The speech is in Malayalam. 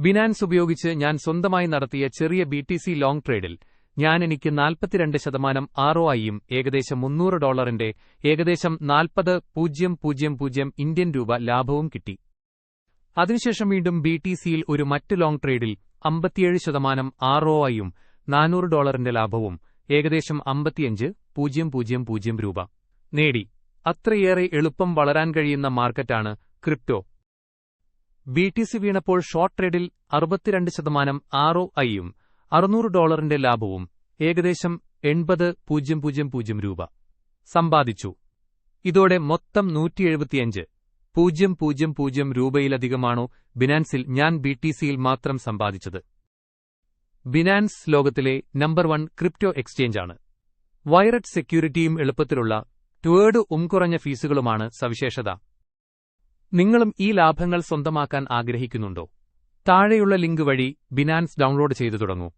ബിനാൻസ് ഉപയോഗിച്ച് ഞാൻ സ്വന്തമായി നടത്തിയ ചെറിയ BTC ലോങ് ട്രേഡിൽ എനിക്ക് 42% ROIയും ഏകദേശം $300 ഏകദേശം 40,000 ഇന്ത്യൻ രൂപ ലാഭവും കിട്ടി. അതിനുശേഷം വീണ്ടും BTCയിൽ ഒരു മറ്റ് ലോങ് ട്രേഡിൽ 57% ROIയും $400 ലാഭവും ഏകദേശം 55,000 രൂപ നേടി. അത്രയേറെ എളുപ്പം വളരാൻ കഴിയുന്ന മാർക്കറ്റാണ് ക്രിപ്റ്റോ. BTC വീണപ്പോൾ ഷോർട്ട് ട്രേഡിൽ 62% ROIയും $600 ലാഭവും ഏകദേശം 80,000 രൂപ സമ്പാദിച്ചു. ഇതോടെ മൊത്തം 175,000 രൂപയിലധികമാണോ ബിനാൻസിൽ ഞാൻ BTCയിൽ മാത്രം സമ്പാദിച്ചത്. ബിനാൻസ് ലോകത്തിലെ നമ്പർ 1 ക്രിപ്റ്റോ എക്സ്ചേഞ്ചാണ്. വൈററ്റ് സെക്യൂരിറ്റിയും എളുപ്പത്തിലുള്ള കുറഞ്ഞ ഫീസുകളുമാണ് സവിശേഷത. നിങ്ങളും ഈ ലാഭങ്ങൾ സ്വന്തമാക്കാൻ ആഗ്രഹിക്കുന്നുണ്ടോ? താഴെയുള്ള ലിങ്ക് വഴി ബിനാൻസ് ഡൗൺലോഡ് ചെയ്തു തുടങ്ങൂ.